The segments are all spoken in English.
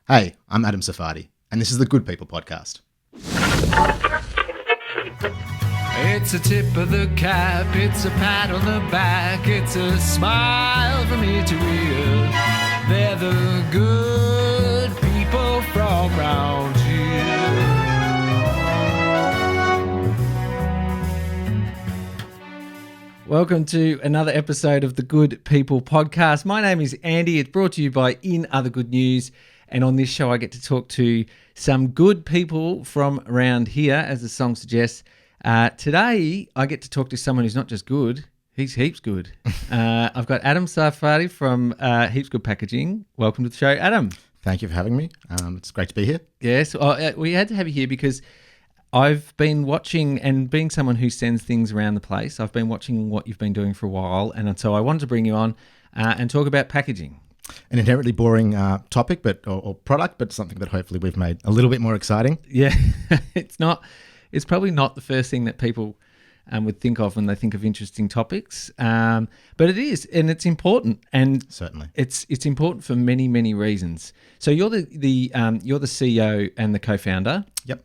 Hey, I'm Adam Sarfati, and this is the Good People podcast. It's a tip of the cap, it's a pat on the back, it's a smile from ear to ear. They're the good people from round here. Welcome to another episode of the Good People podcast. My name is Andy. It's brought to you by In Other Good News. And on this show, I get to talk to some good people from around here, as the song suggests. Today, I get to talk to someone who's not just good, he's heaps good. I've got Adam Sarfati from Heaps Good Packaging. Welcome to the show, Adam. Thank you for having me. It's great to be here. Yes, we had to have you here because I've been watching, and being someone who sends things around the place, I've been watching what you've been doing for a while. And so I wanted to bring you on and talk about packaging. An inherently boring topic or product, but something that hopefully we've made a little bit more exciting. Yeah, it's probably not the first thing that people would think of when they think of interesting topics, but it is, and it's important, and certainly it's important for many, many reasons. So you're the CEO and the co-founder. Yep.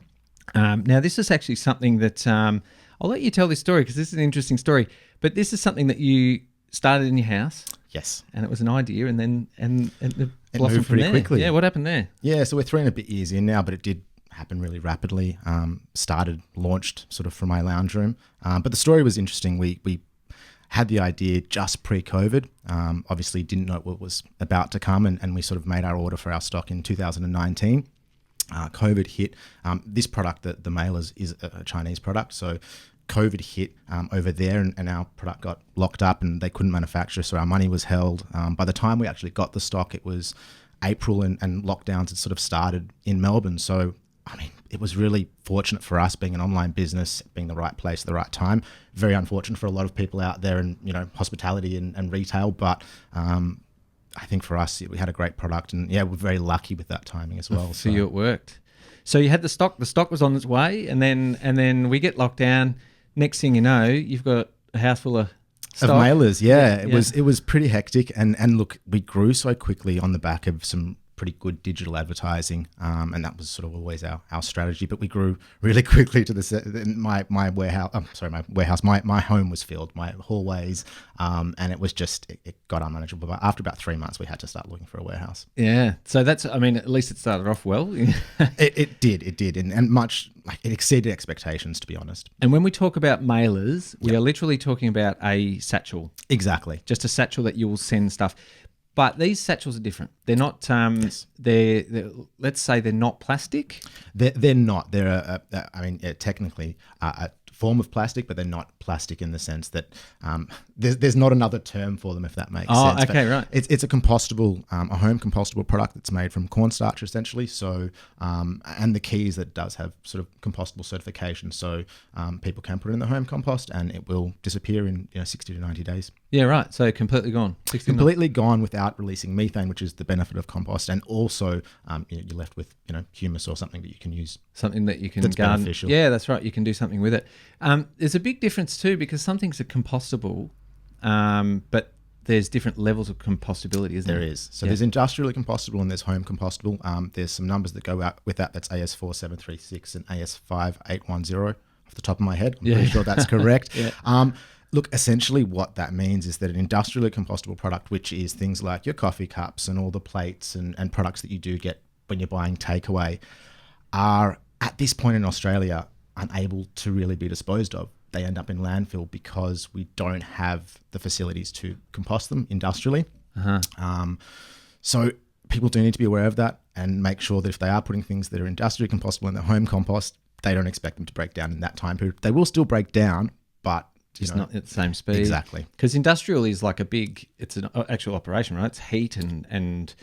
Now this is actually something that I'll let you tell this story because this is an interesting story. But this is something that you started in your house. Yes. And it was an idea, and then it moved pretty quickly. Yeah, what happened there? Yeah, so we're 3.5 years in now, but it did happen really rapidly. Launched sort of from my lounge room. But the story was interesting. We had the idea just pre-COVID. Obviously didn't know what was about to come, and we sort of made our order for our stock in 2019. COVID hit. This product, the mailers, is a Chinese product, so COVID hit over there, and our product got locked up and they couldn't manufacture, so our money was held. By the time we actually got the stock, it was April and lockdowns had sort of started in Melbourne. So, I mean, it was really fortunate for us being an online business, being the right place at the right time. Very unfortunate for a lot of people out there in, hospitality and retail, but I think for us, we had a great product, and yeah, we're very lucky with that timing as well. For you, it worked. So you had the stock was on its way, and then we get locked down. Next thing you know, you've got a house full of stock. Of mailers, yeah. It was pretty hectic, and look, we grew so quickly on the back of some pretty good digital advertising, and that was sort of always our strategy. But we grew really quickly to my warehouse. My home was filled, my hallways, and it was just it got unmanageable. But after about 3 months, we had to start looking for a warehouse. Yeah, so at least it started off well. It did, and much. Like, it exceeded expectations, to be honest. And when we talk about mailers, we are literally talking about a satchel. Exactly. Just a satchel that you will send stuff. But these satchels are different. They're not. Yes. They're let's say they're not plastic. They're not. They're technically a form of plastic, but they're not plastic in the sense that there's not another term for them, if that makes sense. Oh, okay, but right. It's a compostable, a home compostable product that's made from cornstarch, essentially. So, and the key is that it does have sort of compostable certification. So people can put it in the home compost, and it will disappear in 60 to 90 days. Yeah, right. So completely gone. Completely gone without releasing methane, which is the benefit of compost, and also you're left with humus or something that you can use. Something that you can that's garden. Beneficial. Yeah, that's right. You can do something with it. There's a big difference too, because some things are compostable, but there's different levels of compostability, isn't there? There is. So there's industrially compostable and there's home compostable. There's some numbers that go out with that. That's AS4736 and AS5810 off the top of my head. I'm pretty sure that's correct. Yeah. Look, essentially what that means is that an industrially compostable product, which is things like your coffee cups and all the plates and products that you do get when you're buying takeaway, are at this point in Australia unable to really be disposed of. They end up in landfill because we don't have the facilities to compost them industrially. So people do need to be aware of that and make sure that if they are putting things that are industrially compostable in their home compost, they don't expect them to break down in that time period. They will still break down, but it's not at the same speed. Exactly. Because industrial is like it's an actual operation, right? It's heat and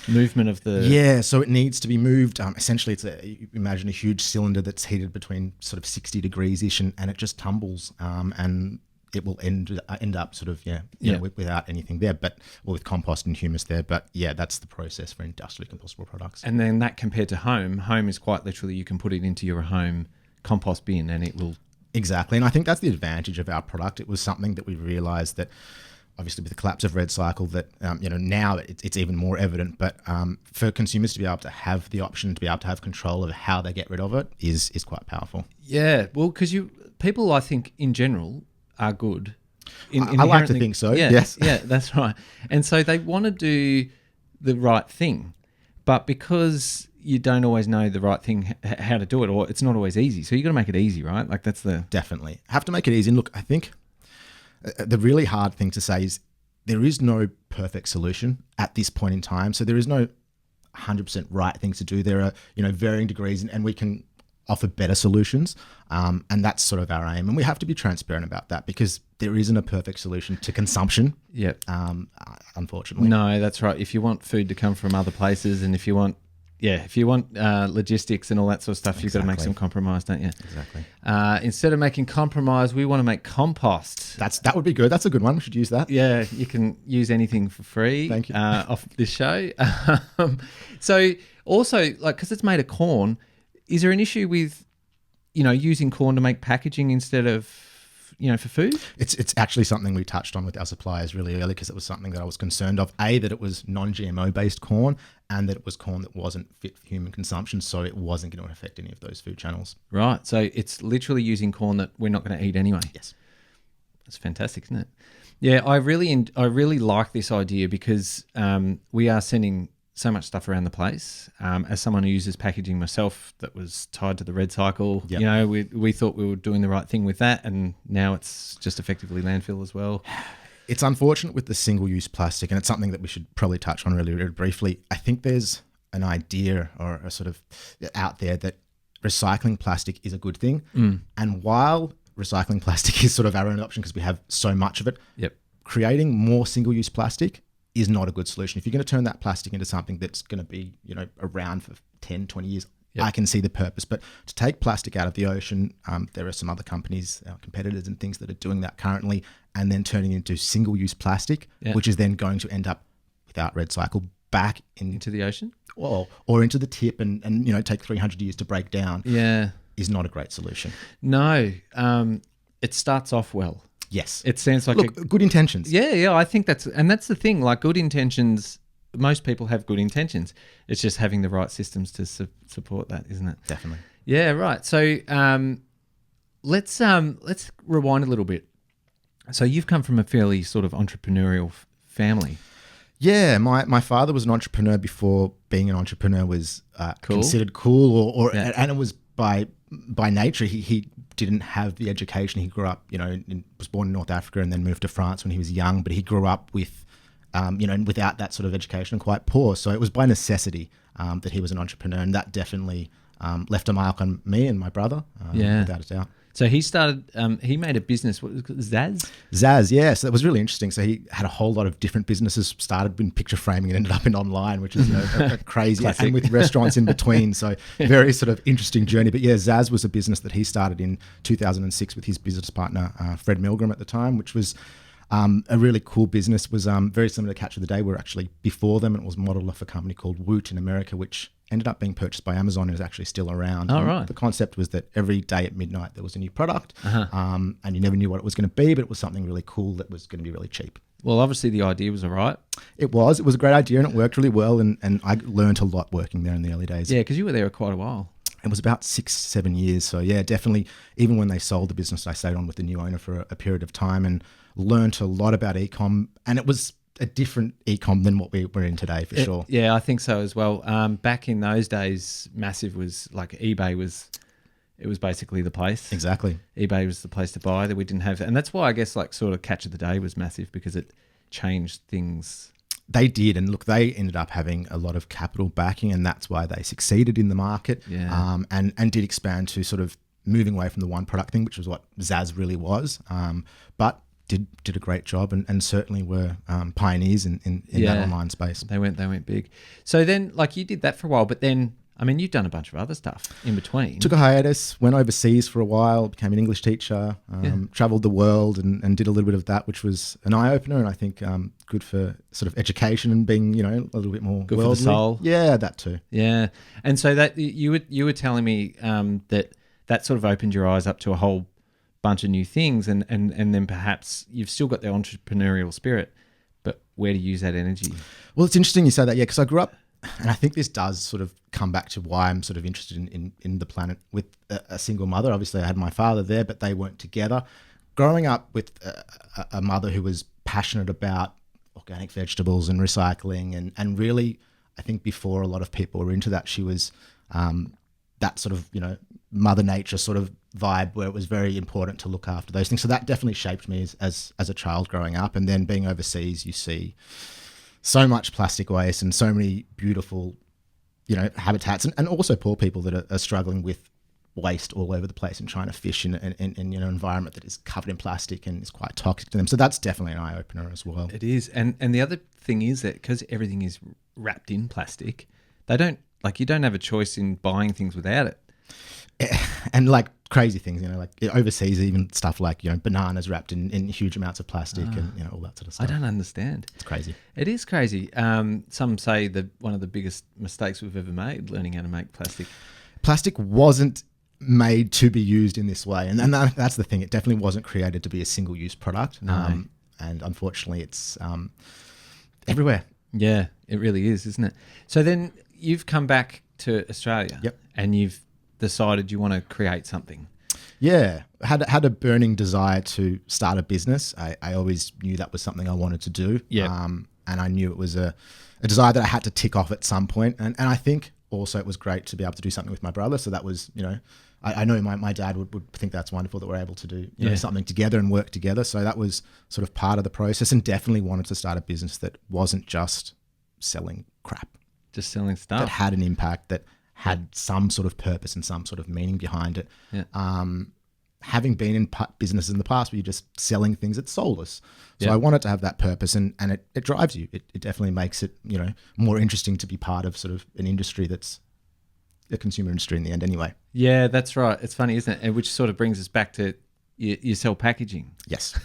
movement of the... Yeah, so it needs to be moved. Essentially, you imagine a huge cylinder that's heated between sort of 60 degrees-ish, and it just tumbles, and it will end up sort of, without anything there, with compost and humus there. But yeah, that's the process for industrially compostable products. And then that compared to home is quite literally you can put it into your home compost bin and it will... Exactly, and I think that's the advantage of our product. It was something that we realised that obviously with the collapse of Red Cycle that, now it's even more evident. But for consumers to be able to have the option to be able to have control of how they get rid of it is quite powerful. Yeah, well, because people, I think, in general, are good. I like to think so, yeah, yes. Yeah, that's right. And so they want to do the right thing, but because you don't always know the right thing, how to do it, or it's not always easy. So you got to make it easy, right? Like that's the... Definitely. Have to make it easy. And look, I think the really hard thing to say is there is no perfect solution at this point in time. So there is no 100% right thing to do. There are, varying degrees and we can offer better solutions. And that's sort of our aim. And we have to be transparent about that because there isn't a perfect solution to consumption. Yep. Unfortunately. No, that's right. If you want food to come from other places and if you want logistics and all that sort of stuff, you've got to make some compromise, don't you? Exactly. Instead of making compromise, we want to make compost. That would be good. That's a good one. We should use that. Yeah, you can use anything for free. Thank you. Off this show. So also, because it's made of corn, is there an issue with, using corn to make packaging instead of, for food? It's actually something we touched on with our suppliers really early because it was something that I was concerned of. That it was non-GMO based corn and that it was corn that wasn't fit for human consumption, so it wasn't going to affect any of those food channels. Right. So it's literally using corn that we're not going to eat anyway. Yes. That's fantastic, isn't it? Yeah, I really like this idea because we are sending so much stuff around the place. As someone who uses packaging myself that was tied to the Red Cycle, Yep. we thought we were doing the right thing with that, and now it's just effectively landfill as well. It's unfortunate with the single-use plastic, and it's something that we should probably touch on really, really briefly. I think there's an idea or a sort of out there that recycling plastic is a good thing. And while recycling plastic is sort of our own option because we have so much of it, creating more single-use plastic is not a good solution. If you're going to turn that plastic into something that's going to be, around for 10, 20 years, I can see the purpose. But to take plastic out of the ocean, there are some other companies, our competitors and things that are doing that currently, and then turning into single-use plastic, which is then going to end up, without Red Cycle, back into the ocean? Or into the tip and take 300 years to break down. Yeah. Is not a great solution. No. It starts off well. Yes. It sounds like good intentions. Yeah, I think that's the thing. Like good intentions, most people have good intentions. It's just having the right systems to support that, isn't it? Definitely. Yeah, right. So let's rewind a little bit. So you've come from a fairly sort of entrepreneurial family. Yeah, my father was an entrepreneur before being an entrepreneur was considered cool, and it was by nature. He didn't have the education. He grew up, was born in North Africa and then moved to France when he was young. But he grew up with, without that sort of education, quite poor. So it was by necessity that he was an entrepreneur, and that definitely left a mark on me and my brother, without a doubt. So he started, he made a business, what was it called, Zaz? Zaz, yeah. So that was really interesting. So he had a whole lot of different businesses, started in picture framing and ended up in online, which is crazy. And with restaurants in between. So very sort of interesting journey. But yeah, Zaz was a business that he started in 2006 with his business partner, Fred Milgram at the time, which was a really cool business. Was very similar to Catch of the Day. We were actually before them, and it was modeled off a company called Woot in America, which ended up being purchased by Amazon and is actually still around. Oh, right. The concept was that every day at midnight there was a new product, and you never knew what it was going to be, but it was something really cool that was going to be really cheap. Well, obviously the idea was all right. It was a great idea and it worked really well, and I learned a lot working there in the early days. Yeah, because you were there quite a while. It was about 6-7 years. So yeah, definitely, even when they sold the business, I stayed on with the new owner for a period of time and learned a lot about e-com, and it was a different e-com than what we're in today, for sure. Yeah, I think so as well. Back in those days, Massive was like eBay was, it was basically the place. Exactly. eBay was the place to buy that we didn't have. And that's why I guess like sort of Catch of the Day was massive because it changed things. They did. And look, they ended up having a lot of capital backing, and that's why they succeeded in the market, and did expand to sort of moving away from the one product thing, which was what Zaz really was. But did a great job and certainly were pioneers in that online space. They went big. So then, like, you did that for a while, but then, I mean, you've done a bunch of other stuff in between. Took a hiatus, went overseas for a while, became an English teacher, traveled the world and did a little bit of that, which was an eye-opener, and I think good for sort of education and being, a little bit more good worldly. for the soul. Yeah, that too. Yeah. And so that you were telling me that sort of opened your eyes up to a whole bunch of new things, and then perhaps you've still got the entrepreneurial spirit, but where to use that energy? Well, it's interesting you say that, yeah, because I grew up, and I think this does sort of come back to why I'm sort of interested in the planet with a single mother. Obviously, I had my father there, but they weren't together. Growing up with a mother who was passionate about organic vegetables and recycling, and really, I think before a lot of people were into that, she was that sort of, Mother Nature sort of vibe where it was very important to look after those things. So that definitely shaped me as a child growing up. And then being overseas, you see so much plastic waste and so many beautiful, habitats, and also poor people that are struggling with waste all over the place and trying to fish in an environment that is covered in plastic and is quite toxic to them. So that's definitely an eye-opener as well. It is. And the other thing is that because everything is wrapped in plastic, you don't have a choice in buying things without it. And like crazy things, like overseas, even stuff like, bananas wrapped in huge amounts of plastic and, all that sort of stuff. I don't understand. It's crazy. It is crazy. Some say that one of the biggest mistakes we've ever made, learning how to make plastic. Plastic wasn't made to be used in this way. And that's the thing. It definitely wasn't created to be a single-use product. No. And unfortunately, it's everywhere. Yeah, it really is, isn't it? So then you've come back to Australia. Yep. And you've decided you want to create something. Yeah, had a burning desire to start a business. I always knew that was something I wanted to do. Yeah. And I knew it was a desire that I had to tick off at some point. And I think also it was great to be able to do something with my brother. So that was, I know my dad would think that's wonderful that we're able to do something together and work together. So that was sort of part of the process, and definitely wanted to start a business that wasn't just selling crap. Just selling stuff. That had an impact, that had some sort of purpose and some sort of meaning behind it. Yeah. Having been in businesses in the past where you're just selling things, it's soulless. So Yeah. I wanted to have that purpose, and it drives you. It definitely makes it, more interesting to be part of sort of an industry that's a consumer industry in the end anyway. Yeah, that's right. It's funny, isn't it? And which sort of brings us back to you sell packaging. Yes,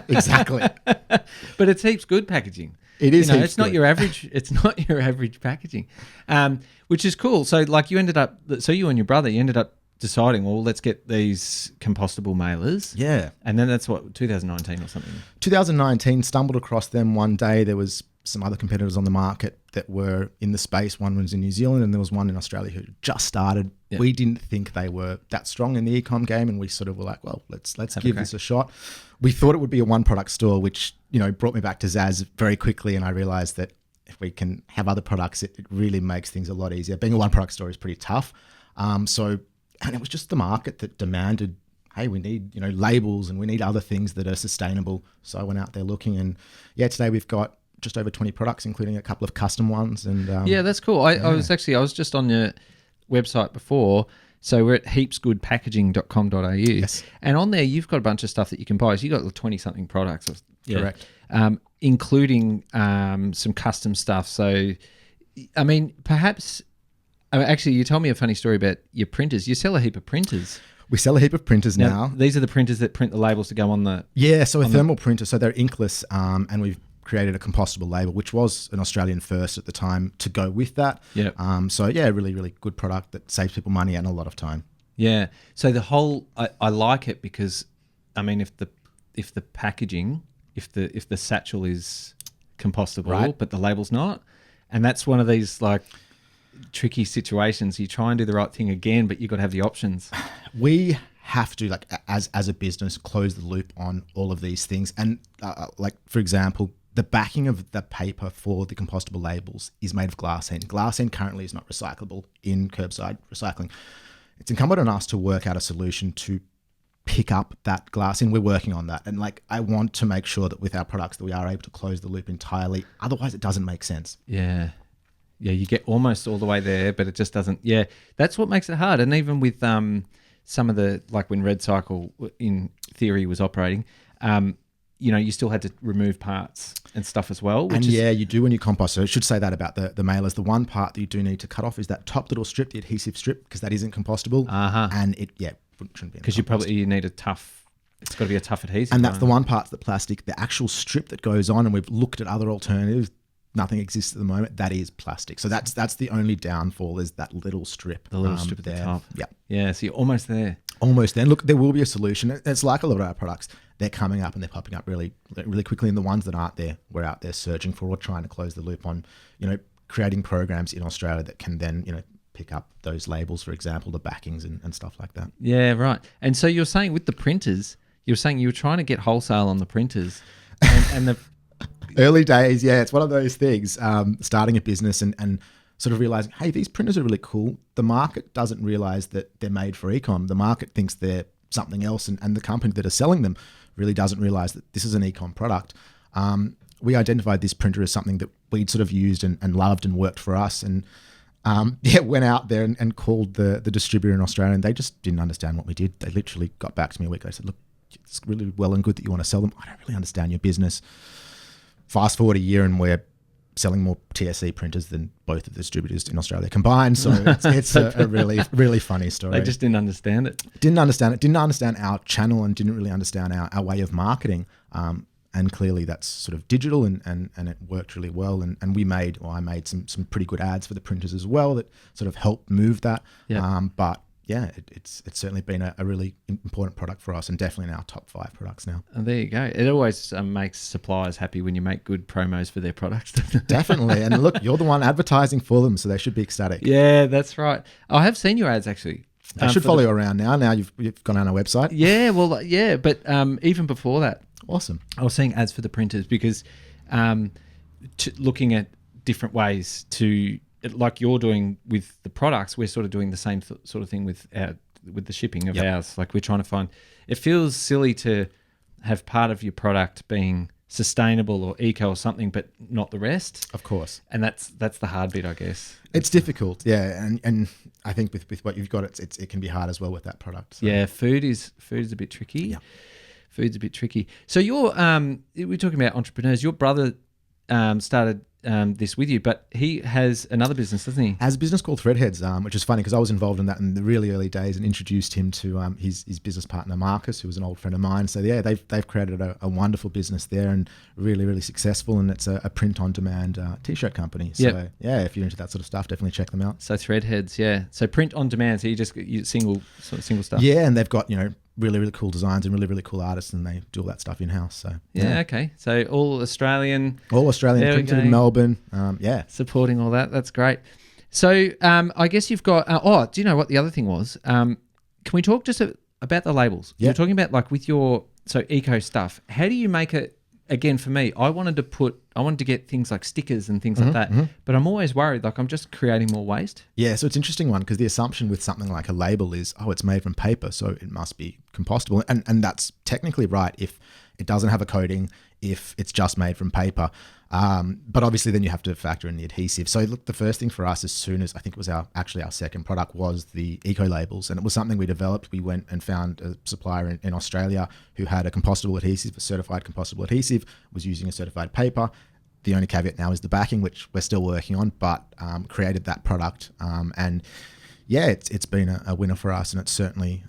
exactly. But it's heaps good packaging. It is. It's not your average. It's not your average packaging, which is cool. So, like, you and your brother, you ended up deciding, well, let's get these compostable mailers. Yeah. And then that's what, 2019 or something. 2019, stumbled across them one day. There was some other competitors on the market that were in the space. One was in New Zealand, and there was one in Australia who just started. Yep. We didn't think they were that strong in the e-com game, and we sort of were like, well, let's give this a shot. We thought it would be a one-product store, which, brought me back to Zaz very quickly, and I realized that if we can have other products, it really makes things a lot easier. Being a one-product store is pretty tough. And it was just the market that demanded, hey, we need, labels, and we need other things that are sustainable. So I went out there looking, and today we've got just over 20 products, including a couple of custom ones. And yeah, that's cool. I was just on your website before. So we're at heapsgoodpackaging.com.au. Yes. And on there, you've got a bunch of stuff that you can buy. So you've got 20-something products. Correct. Including some custom stuff. So, I mean, perhaps... actually, you told me a funny story about your printers. You sell a heap of printers. We sell a heap of printers now. These are the printers that print the labels to go on the... Yeah, so a thermal printer. So they're inkless, and we've created a compostable label, which was an Australian first at the time to go with that. Yeah. Really, really good product that saves people money and a lot of time. Yeah. So the whole... I like it because, I mean, if the packaging, if the satchel is compostable, right, but the label's not, and that's one of these, like... tricky situations. You try and do the right thing again, but you've got to have the options. We have to, like, as a business, close the loop on all of these things. And like, for example, the backing of the paper for the compostable labels is made of glassine. Glassine currently is not recyclable in curbside recycling. It's incumbent on us to work out a solution to pick up that glassine. We're working on that. And like, I want to make sure that with our products that we are able to close the loop entirely. Otherwise, it doesn't make sense. Yeah. Yeah, you get almost all the way there, but it just doesn't. Yeah, that's what makes it hard. And even with some of the, like when Red Cycle in theory was operating, you still had to remove parts and stuff as well. You do when you compost. So I should say that about the mailers. The one part that you do need to cut off is that top little strip, the adhesive strip, because that isn't compostable. And it shouldn't be. Because you need a tough. It's got to be a tough adhesive. And that's the one part, the plastic, the actual strip that goes on. And we've looked at other alternatives. Nothing exists at the moment. That is plastic. So that's the only downfall, is that little strip. The little strip at there. the top. Yeah. Yeah. So you're almost there. Almost then. Look, there will be a solution. It's like a lot of our products. They're coming up and they're popping up really, really quickly. And the ones that aren't there, we're out there searching for or trying to close the loop on, creating programs in Australia that can then, pick up those labels, for example, the backings and stuff like that. Yeah, right. And so you're saying with the printers, you were trying to get wholesale on the printers and the... Early days, yeah. It's one of those things, starting a business and sort of realizing, hey, these printers are really cool. The market doesn't realize that they're made for e-com. The market thinks they're something else, and the company that are selling them really doesn't realize that this is an e-com product. We identified this printer as something that we'd sort of used and loved and worked for us. And went out there and called the distributor in Australia, and they just didn't understand what we did. They literally got back to me a week. They said, look, it's really well and good that you want to sell them. I don't really understand your business. Fast forward a year and we're selling more TSE printers than both of the distributors in Australia combined. So it's a really, really funny story. They just didn't understand it. Didn't understand our channel and didn't really understand our way of marketing. And clearly that's sort of digital and it worked really well. And I made some pretty good ads for the printers as well that sort of helped move that. Yeah. But yeah, it's certainly been a really important product for us and definitely in our top 5 products now. And there you go. It always makes suppliers happy when you make good promos for their products. Definitely. And look, you're the one advertising for them, so they should be ecstatic. Yeah, that's right. I have seen your ads actually. I should follow you around now. Now you've gone on our website. Yeah, well, yeah, but even before that, awesome. I was seeing ads for the printers because looking at different ways to, like you're doing with the products, we're sort of doing the same sort of thing with the shipping of ours. Like we're trying to find, it feels silly to have part of your product being sustainable or eco or something, but not the rest. Of course. And that's the hard bit, I guess. It's difficult, yeah, and I think with what you've got, it can be hard as well with that product. So. Yeah, food is a bit tricky. Yeah. Food's a bit tricky. So we're talking about entrepreneurs. Your brother started this with you, but he has another business, doesn't he? Has a business called Threadheads, which is funny because I was involved in that in the really early days and introduced him to his business partner Marcus, who was an old friend of mine. So yeah, they've created a wonderful business there and really, really successful. And it's a print-on-demand t-shirt company. So yeah, if you're into that sort of stuff, definitely check them out. So Threadheads, yeah. So print on demand. So you single stuff. Yeah, and they've got really, really cool designs and really, really cool artists, and they do all that stuff in-house. So yeah, okay. So all Australian. Printed in Melbourne. Supporting all that. That's great. So I guess you've got, do you know what the other thing was? Can we talk just about the labels? Yeah. You're talking about like with your, eco stuff, how do you make it? Again, for me, I wanted to get things like stickers and things like that, but I'm always worried, like I'm just creating more waste. Yeah, so it's an interesting one because the assumption with something like a label is, it's made from paper, so it must be compostable. And that's technically right if it doesn't have a coating, if it's just made from paper. But obviously then you have to factor in the adhesive. So look, the first thing for us, as soon as I think it was our second product, was the eco labels. And it was something we developed. We went and found a supplier in Australia who had a compostable adhesive, a certified compostable adhesive, was using a certified paper. The only caveat now is the backing, which we're still working on, but created that product. And yeah, it's been a winner for us, and it's certainly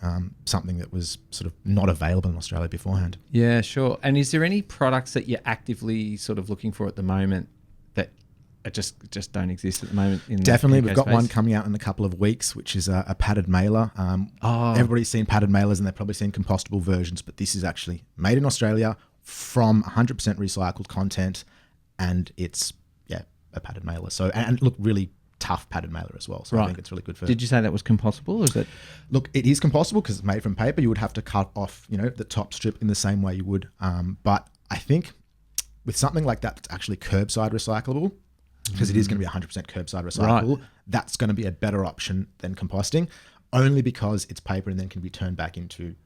something that was sort of not available in Australia beforehand. Yeah, sure. And is there any products that you're actively sort of looking for at the moment that are just don't exist at the moment? Definitely, we've got one coming out in a couple of weeks, which is a padded mailer. Everybody's seen padded mailers, and they've probably seen compostable versions, but this is actually made in Australia from 100% recycled content, and it's a padded mailer. So and look, really tough padded mailer as well. So I think it's really good for. Did you say that was compostable, or is it? Look, it is compostable because it's made from paper. You would have to cut off, the top strip in the same way you would. But I think with something like that, that's actually curbside recyclable, because it is going to be 100% curbside recyclable. Right. That's going to be a better option than composting, only because it's paper and then can be turned back into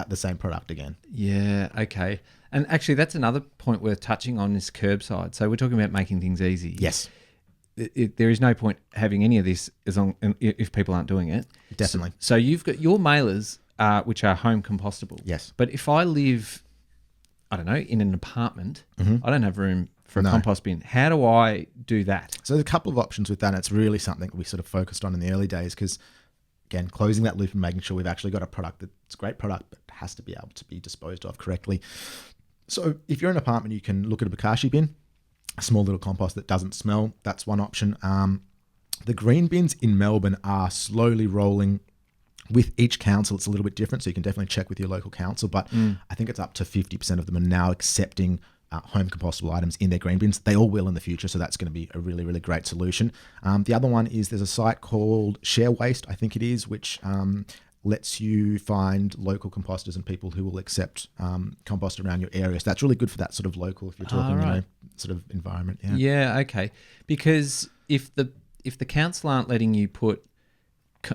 the same product again. Yeah. Okay. And actually, that's another point worth touching on, is curbside. So we're talking about making things easy. Yes. There is no point having any of this if people aren't doing it. Definitely. So you've got your mailers, which are home compostable. Yes. But if I live, I don't know, in an apartment, I don't have room for a compost bin. How do I do that? So there's a couple of options with that. And it's really something we sort of focused on in the early days because, again, closing that loop and making sure we've actually got a product that's a great product but has to be able to be disposed of correctly. So if you're in an apartment, you can look at a bokashi bin, a small little compost that doesn't smell. That's one option. The green bins in Melbourne are slowly rolling With each council, it's a little bit different, so you can definitely check with your local council. But I think it's up to 50% of them are now accepting home compostable items in their green bins. They all will in the future, so that's going to be a really, really great solution. The other one is there's a site called Share Waste, I think it is, which lets you find local composters and people who will accept compost around your area. So that's really good for that sort of local, if you're talking, sort of environment. Yeah. Yeah. Okay. Because if the council aren't letting you put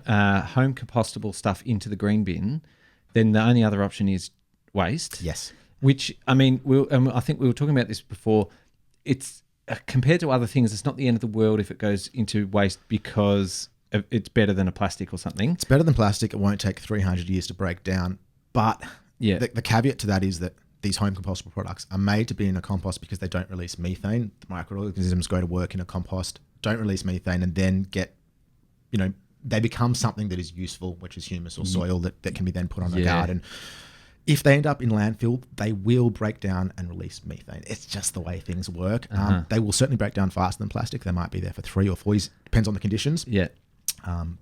home compostable stuff into the green bin, then the only other option is waste. Yes. Which, I mean, I think we were talking about this before. It's compared to other things, it's not the end of the world if it goes into waste because it's better than a plastic or something. It's better than plastic. It won't take 300 years to break down. But the caveat to that is that these home compostable products are made to be in a compost because they don't release methane. The microorganisms go to work in a compost, don't release methane, and then get, they become something that is useful, which is humus or soil that can be then put on the garden. If they end up in landfill, they will break down and release methane. It's just the way things work. They will certainly break down faster than plastic. They might be there for 3 or 4 years. Depends on the conditions. Yeah.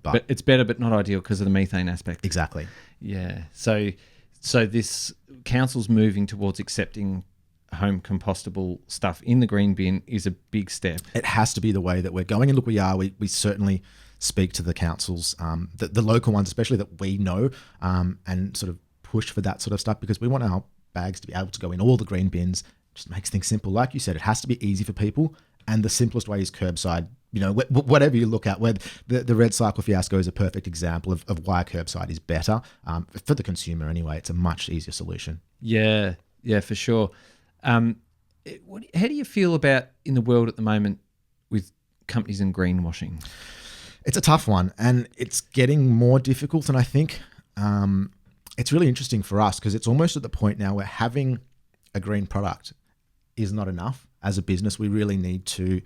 But it's better but not ideal because of the methane aspect. Exactly. Yeah. So this council's moving towards accepting home compostable stuff in the green bin is a big step. It has to be the way that we're going. And look, we are. We certainly speak to the councils, the local ones especially that we know, and sort of push for that sort of stuff because we want our bags to be able to go in all the green bins. Just makes things simple. Like you said, it has to be easy for people. And the simplest way is curbside. Whatever you look at, where the Red Cycle fiasco is a perfect example of why curbside is better for the consumer anyway. It's a much easier solution. Yeah, for sure. How do you feel about in the world at the moment with companies in greenwashing? It's a tough one, and it's getting more difficult. And I think it's really interesting for us because it's almost at the point now where having a green product is not enough. As a business, we really need to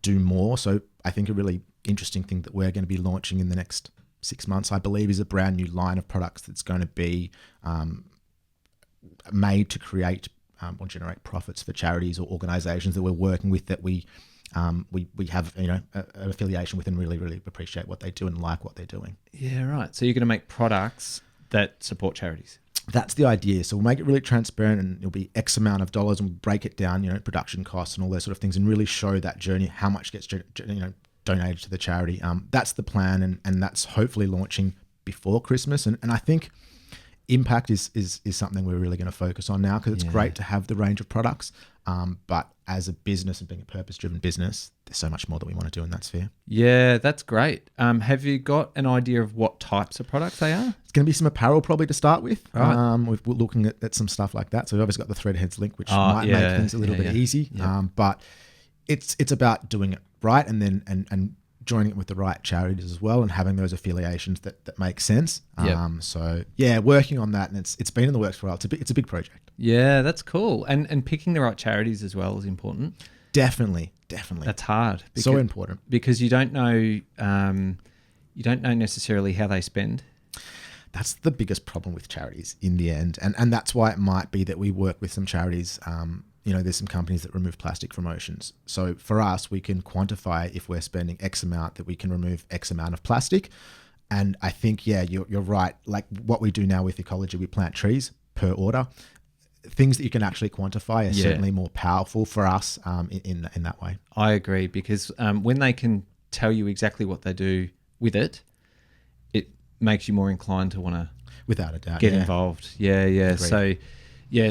do more. So I think a really interesting thing that we're going to be launching in the next 6 months, I believe, is a brand new line of products that's going to be made to create or generate profits for charities or organisations that we're working with that we have an affiliation with and really, really appreciate what they do and like what they're doing. Yeah, right. So you're going to make products that support charities. That's the idea. So we'll make it really transparent and it'll be X amount of dollars and we'll break it down, production costs and all those sort of things and really show that journey, how much gets donated to the charity. That's the plan and that's hopefully launching before Christmas. And I think impact is something we're really going to focus on now because it's great to have the range of products. But as a business and being a purpose-driven business, there's so much more that we want to do in that sphere. Yeah, that's great. Have you got an idea of what types of products they are? It's going to be some apparel probably to start with. Right. We're looking at some stuff like that. So we've obviously got the Threadheads link, which might make things a little bit easy. Yeah. But it's about doing it right and then and joining it with the right charities as well and having those affiliations that make sense. So working on that, and it's been in the works for a while. It's a big project. Yeah, that's cool. And picking the right charities as well is important. Definitely. That's hard. So important. Because you don't know necessarily how they spend. That's the biggest problem with charities in the end. And that's why it might be that we work with some charities. There's some companies that remove plastic from oceans. So for us, we can quantify if we're spending X amount that we can remove X amount of plastic. And I think, you're right. Like what we do now with ecology, we plant trees per order. Things that you can actually quantify are certainly more powerful for us in that way. I agree because when they can tell you exactly what they do with it, it makes you more inclined to want to, without a doubt, get involved. Yeah. Agreed. So,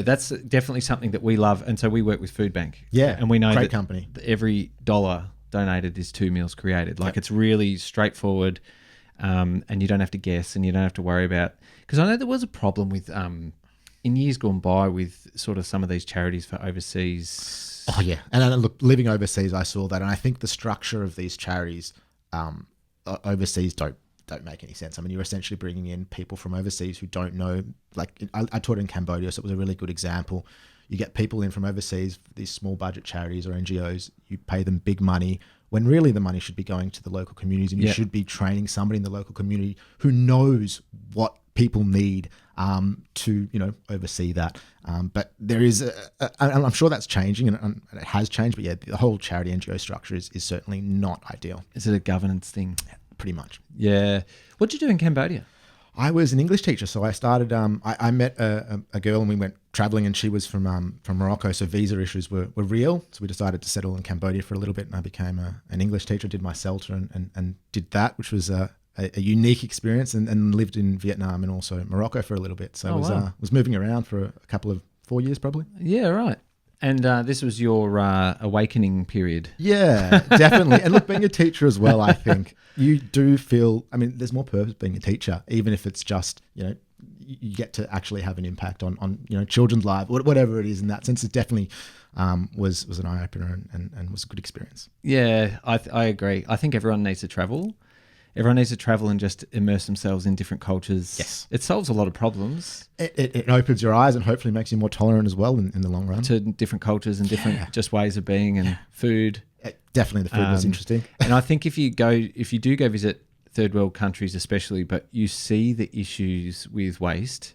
that's definitely something that we love, and so we work with Food Bank. Yeah, and we know great company. Every dollar donated is 2 meals created. Like it's really straightforward, and you don't have to guess, and you don't have to worry about. Because I know there was a problem with in years gone by with sort of some of these charities for overseas. Oh yeah, and look, living overseas, I saw that, and I think the structure of these charities overseas don't make any sense. I mean, you're essentially bringing in people from overseas who don't know. Like I taught in Cambodia, so it was a really good example. You get people in from overseas, these small budget charities or NGOs. You pay them big money when really the money should be going to the local communities, and you should be training somebody in the local community who knows what people need to oversee that. But there is, and I'm sure that's changing, and it has changed. But the whole charity NGO structure is certainly not ideal. Is it a governance thing? Pretty much. Yeah. What did you do in Cambodia? I was an English teacher, so I started. I met a girl and we went traveling, and she was from Morocco, so visa issues were real. So we decided to settle in Cambodia for a little bit, and I became an English teacher. Did my CELTA and did that, which was a unique experience, and lived in Vietnam and also Morocco for a little bit. So was moving around for a couple of 4 years probably. Yeah, right. And this was your awakening period. Yeah, definitely. And look, being a teacher as well, I think you do feel, I mean, there's more purpose being a teacher, even if it's just, you get to actually have an impact on children's lives, whatever it is in that sense. It definitely was an eye-opener and was a good experience. Yeah, I agree. I think everyone needs to travel. Everyone needs to travel and just immerse themselves in different cultures. Yes. It solves a lot of problems. It opens your eyes and hopefully makes you more tolerant as well in the long run. To different cultures and different just ways of being and food. Definitely the food was interesting. And I think if you do go visit third world countries especially, but you see the issues with waste,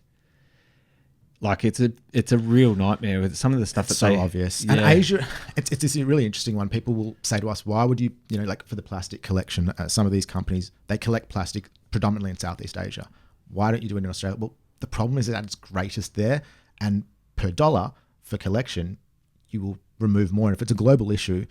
like it's a real nightmare with some of the stuff that's so obvious. Yeah. And Asia, it's a really interesting one. People will say to us, why would you, like for the plastic collection, some of these companies, they collect plastic predominantly in Southeast Asia. Why don't you do it in Australia? Well, the problem is that it's greatest there, and per dollar for collection, you will remove more. And if it's a global issue,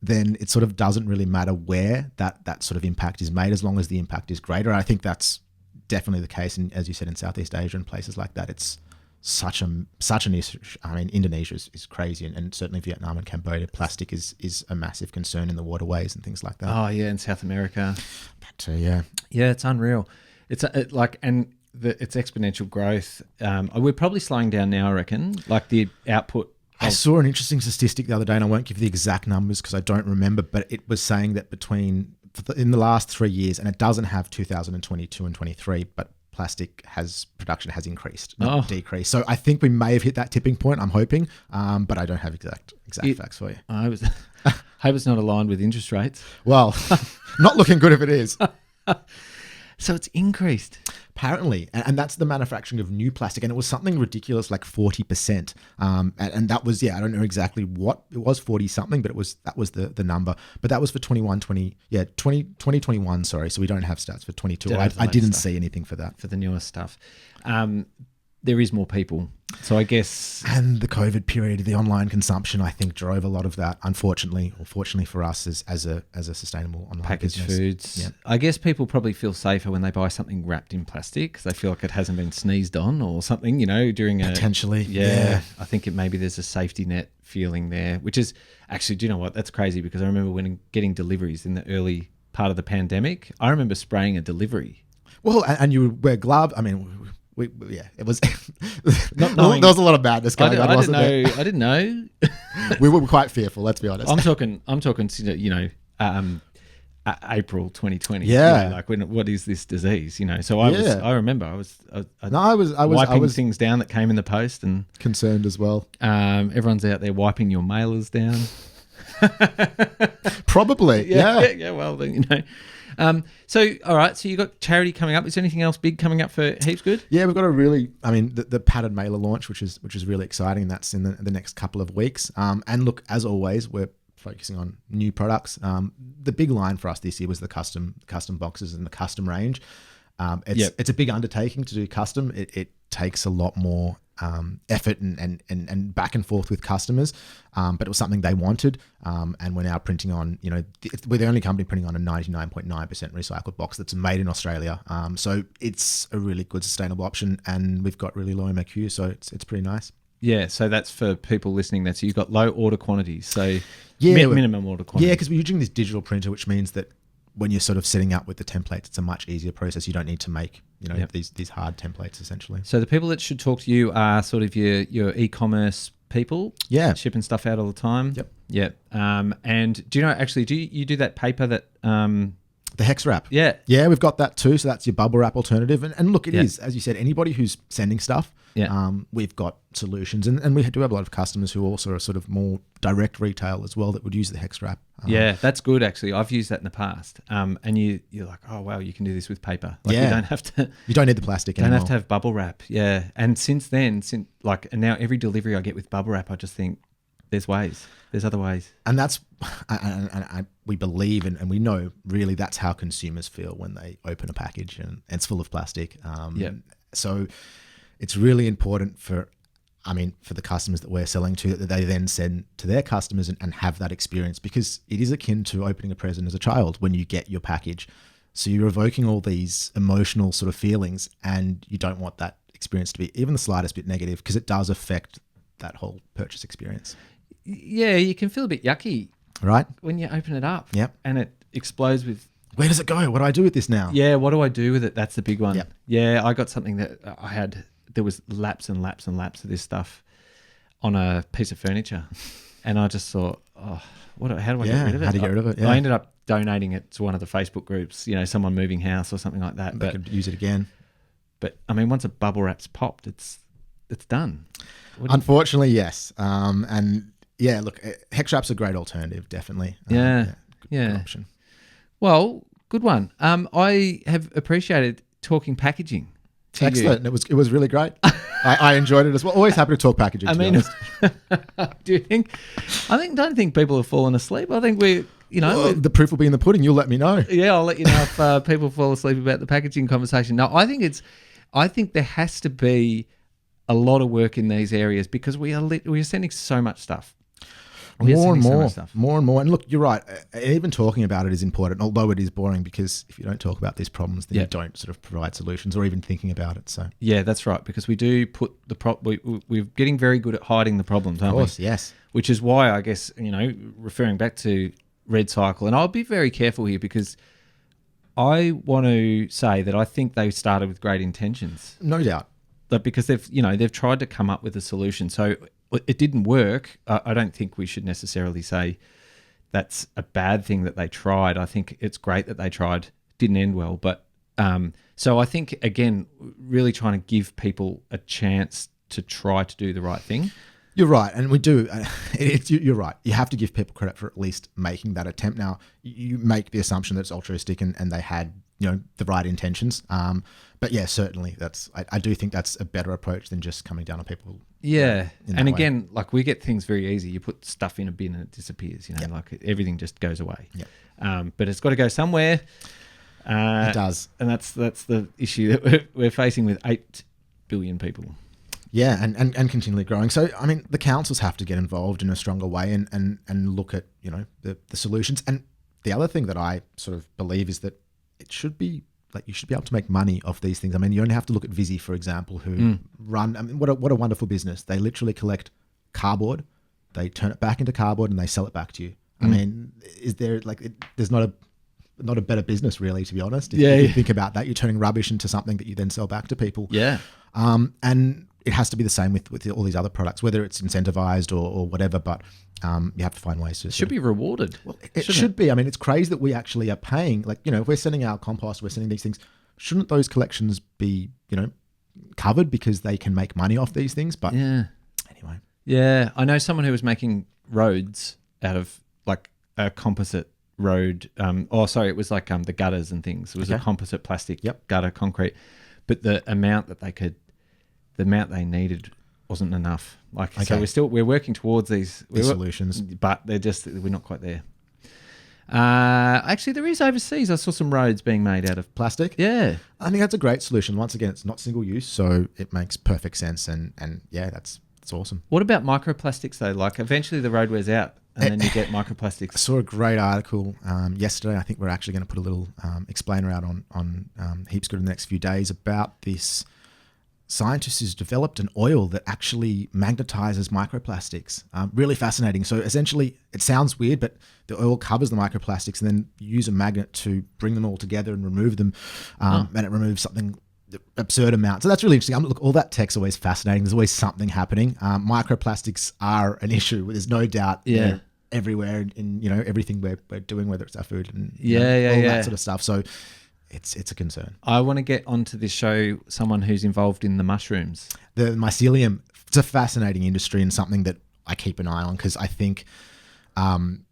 then it sort of doesn't really matter where that sort of impact is made, as long as the impact is greater. And I think that's definitely the case. And as you said, in Southeast Asia and places like that, it's such an issue. I mean, Indonesia is crazy, and certainly Vietnam and Cambodia, plastic is a massive concern in the waterways and things like that. Oh yeah, in South America. But yeah, it's unreal. It's it's exponential growth. We're probably slowing down now, I reckon. Like the output. I saw an interesting statistic the other day, and I won't give the exact numbers because I don't remember, but it was saying that in the last 3 years, and it doesn't have 2022 and 23, but plastic production has increased, not decreased. So I think we may have hit that tipping point, I'm hoping, but I don't have exact facts for you. I hope it's not aligned with interest rates. Well, not looking good if it is. So it's increased. Apparently, and that's the manufacturing of new plastic, and it was something ridiculous like 40%. And that was, I don't know exactly what it was, 40 something, but that was the number. But that was for 2021, sorry. So we don't have stats for 22. I didn't see anything for that. For the newer stuff. There is more people. So I guess... And the COVID period, the online consumption, I think, drove a lot of that, unfortunately, or fortunately for us as a sustainable online packaged business. Foods. Yeah. I guess people probably feel safer when they buy something wrapped in plastic because they feel like it hasn't been sneezed on or something, during Potentially, yeah. I think maybe there's a safety net feeling there, which is... Actually, do you know what? That's crazy because I remember when getting deliveries in the early part of the pandemic, I remember spraying a delivery. Well, and you would wear gloves. I mean... it was not knowing, there was a lot of badness going on, wasn't there? I didn't know. We were quite fearful, let's be honest. I'm talking April 2020. Yeah. What is this disease? So I remember I was wiping things down that came in the post and concerned as well. Everyone's out there wiping your mailers down. Probably. Yeah. Well, then, so, all right. So you got charity coming up. Is there anything else big coming up for Heaps Good? Yeah, we've got the padded mailer launch, which is really exciting. That's in the next couple of weeks. And look, as always, we're focusing on new products. The big line for us this year was the custom boxes and the custom range. It's a big undertaking to do custom. It takes a lot more effort and back and forth with customers, but it was something they wanted, and we're now printing on, we're the only company printing on a 99.9% recycled box that's made in Australia, so it's a really good sustainable option, and we've got really low MOQ, so it's pretty nice. Yeah, so that's for people listening. That's you've got low order quantities, so minimum order quantities. Yeah, because we're using this digital printer, which means that when you're sort of setting up with the templates, it's a much easier process. You don't need to make, these hard templates essentially. So the people that should talk to you are sort of your e-commerce people. Yeah. Shipping stuff out all the time. Yep. Yeah. And do you do that paper that... the hex wrap. Yeah. Yeah, we've got that too. So that's your bubble wrap alternative. And look, it is, as you said, anybody who's sending stuff, we've got solutions. And we do have a lot of customers who also are sort of more direct retail as well that would use the hex wrap. Yeah, that's good actually. I've used that in the past. And you're like, oh wow, you can do this with paper. Like you don't have to. You don't need the plastic anymore. Don't have to have bubble wrap. Yeah. And since then, and now every delivery I get with bubble wrap, I just think, there's ways. There's other ways. And that's, we believe and we know really that's how consumers feel when they open a package and it's full of plastic. So it's really important for the customers that we're selling to, that they then send to their customers and have that experience, because it is akin to opening a present as a child when you get your package. So you're evoking all these emotional sort of feelings, and you don't want that experience to be even the slightest bit negative, because it does affect that whole purchase experience. Yeah, you can feel a bit yucky, right, when you open it up. Yep. And it explodes with, where does it go? What do I do with this now? Yeah, what do I do with it? That's the big one. Yep. Yeah, I got something that there was laps and laps and laps of this stuff on a piece of furniture. And I just thought, how do I get rid of it? How do you get rid of it? Yeah. I ended up donating it to one of the Facebook groups, someone moving house or something like that. They could use it again. But once a bubble wrap's popped, it's done. Unfortunately, yes. And yeah, look, hex wrap's a great alternative, definitely. Good option. Well, good one. I have appreciated talking packaging. Excellent. It was really great. I enjoyed it as well. Always happy to talk packaging. Do you think? Don't think people have fallen asleep. I think the proof will be in the pudding. You'll let me know. Yeah, I'll let you know if people fall asleep about the packaging conversation. No, I think there has to be a lot of work in these areas, because we are sending so much stuff. More and more. And look, you're right. Even talking about it is important, although it is boring, because if you don't talk about these problems, then you don't sort of provide solutions or even thinking about it. So yeah, that's right. Because we do put we're getting very good at hiding the problems, aren't we? Of course, yes. Which is why I guess, referring back to Red Cycle, and I'll be very careful here, because I want to say that I think they started with great intentions. No doubt. But because they've tried to come up with a solution. So it didn't work. I don't think we should necessarily say that's a bad thing that they tried. I think it's great that they tried. Didn't end well. But so I think, again, really trying to give people a chance to try to do the right thing. You're right. And we do. You're right. You have to give people credit for at least making that attempt. Now, you make the assumption that it's altruistic and they had the right intentions. But yeah, certainly I do think that's a better approach than just coming down on people. Yeah. And again, like, we get things very easy. You put stuff in a bin and it disappears, like everything just goes away. Yep. But it's got to go somewhere. It does. And that's the issue that we're facing with 8 billion people. Yeah, and continually growing. So, the councils have to get involved in a stronger way and look at, the solutions. And the other thing that I sort of believe is that it should be, like, you should be able to make money off these things. You only have to look at Visi, for example, who run, what a wonderful business. They literally collect cardboard, they turn it back into cardboard, and they sell it back to you. Is there, there's not a better business, really, to be honest. If you think about that, you're turning rubbish into something that you then sell back to people. Yeah. And it has to be the same with all these other products, whether it's incentivized or whatever, but you have to find ways to... It should be rewarded. Well, it should be. It's crazy that we actually are paying, if we're sending our compost, we're sending these things, shouldn't those collections be, covered because they can make money off these things? But anyway. Yeah, I know someone who was making roads out of, like, a composite road. It was like the gutters and things. It was a composite plastic gutter concrete. But the amount they needed wasn't enough. So we're working towards these solutions, but we're not quite there. Actually, there is overseas. I saw some roads being made out of plastic. Yeah, I think that's a great solution. Once again, it's not single use, so it makes perfect sense. And yeah, that's awesome. What about microplastics though? Like, eventually the road wears out, and then you get microplastics. I saw a great article yesterday. I think we're actually going to put a little explainer out on Heaps Good in the next few days about this. Scientists has developed an oil that actually magnetizes microplastics. Really fascinating. So essentially, it sounds weird, but the oil covers the microplastics, and then you use a magnet to bring them all together and remove them, and it removes something absurd amount. So that's really interesting. Look, all that tech's always fascinating. There's always something happening. Microplastics are an issue. There's no doubt. Yeah. Everywhere in everything we're doing, whether it's our food and all that sort of stuff. So. It's a concern. I want to get onto this show someone who's involved in the mushrooms. The mycelium, it's a fascinating industry and something that I keep an eye on, because I think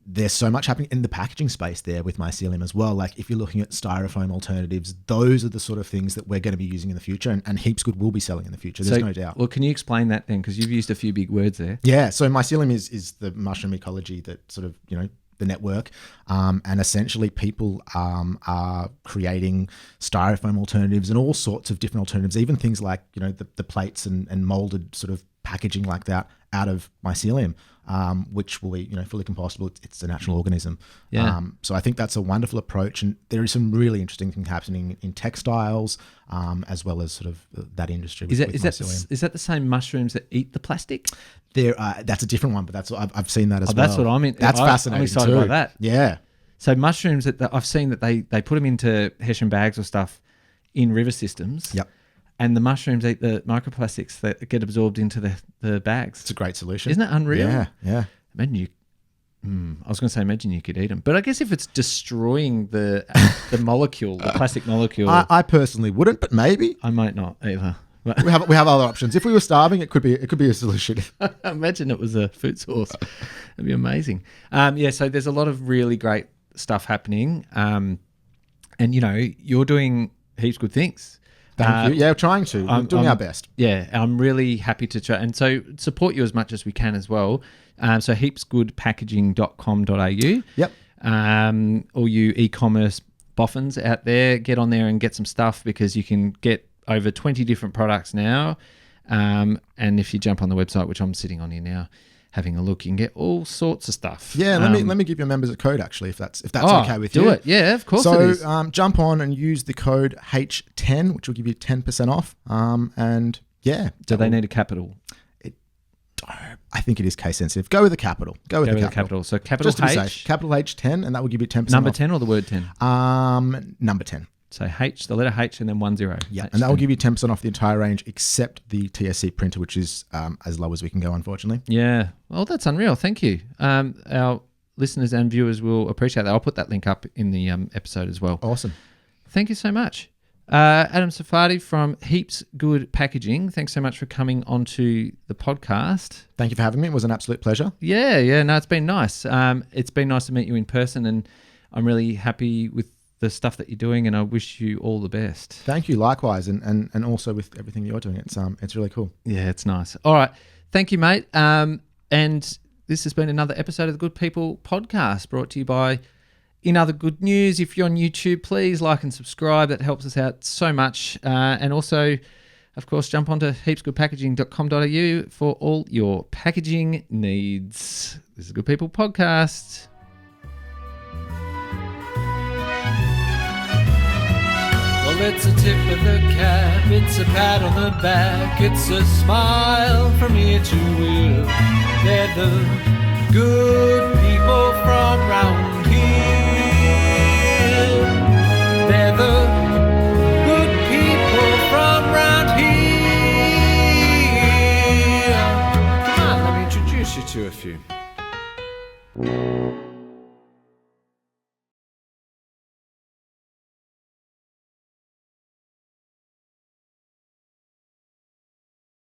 there's so much happening in the packaging space there with mycelium as well. Like if you're looking at styrofoam alternatives, those are the sort of things that we're going to be using in the future, and Heaps Good will be selling in the future. There's no doubt. Well, can you explain that then? Because you've used a few big words there. Yeah. So mycelium is the mushroom ecology that sort of, the network, and essentially people are creating styrofoam alternatives and all sorts of different alternatives, even things like, the plates and molded sort of packaging like that out of mycelium, which will be, fully compostable. It's a natural organism. Yeah. So I think that's a wonderful approach, and there is some really interesting things happening in textiles, as well as sort of that industry. Is that the same mushrooms that eat the plastic? That's a different one, but I've seen that as well. That's what I mean. That's fascinating. I'm excited too. by that. Yeah. So mushrooms that I've seen that they put them into Hessian bags or stuff in river systems. Yep. And the mushrooms eat the microplastics that get absorbed into the bags. It's a great solution. Isn't that unreal? Yeah. Imagine imagine you could eat them. But I guess if it's destroying the molecule, the plastic molecule. I personally wouldn't, but maybe. I might not either. We have other options. If we were starving, it could be a solution. Imagine it was a food source. That'd be amazing. So there's a lot of really great stuff happening. And you're doing heaps good things. Thank you. Yeah, we're trying to. We're doing our best. Yeah, I'm really happy to try. And so support you as much as we can as well. So heapsgoodpackaging.com.au. Yep. All you e-commerce boffins out there, get on there and get some stuff, because you can get over 20 different products now. And if you jump on the website, which I'm sitting on here now, having a look, you can get all sorts of stuff. Yeah, let me give your members a code actually, if that's okay with you. Do it. Yeah, of course it is. So jump on and use the code H10, which will give you 10% off. And yeah. Do they need a capital? I think it is case sensitive. Go with the capital. Go with the capital. So capital Just to be H. safe. Capital H10, and that will give you 10% Number off. 10 or the word 10? Number 10. So H, the letter H, and then 10. Yeah, H10. and that will give you 10% off the entire range except the TSC printer, which is as low as we can go, unfortunately. Yeah. Well, that's unreal. Thank you. Our listeners and viewers will appreciate that. I'll put that link up in the episode as well. Awesome. Thank you so much. Adam Sarfati from Heaps Good Packaging. Thanks so much for coming onto the podcast. Thank you for having me. It was an absolute pleasure. Yeah. No, it's been nice. It's been nice to meet you in person, and I'm really happy with the stuff that you're doing, and I wish you all the best. Thank you. Likewise. And also with everything you're doing. It's really cool. Yeah, it's nice. All right. Thank you, mate. And this has been another episode of the Good People podcast, brought to you by In Other Good News. If you're on YouTube, please like and subscribe. That helps us out so much. And also, of course, jump onto heapsgoodpackaging.com.au for all your packaging needs. This is Good People podcast. Well, it's a tip of the cap, it's a pat on the back, it's a smile from ear to ear. They're the good people from round here. They're the good people from round here. Come on, let me introduce you to a few.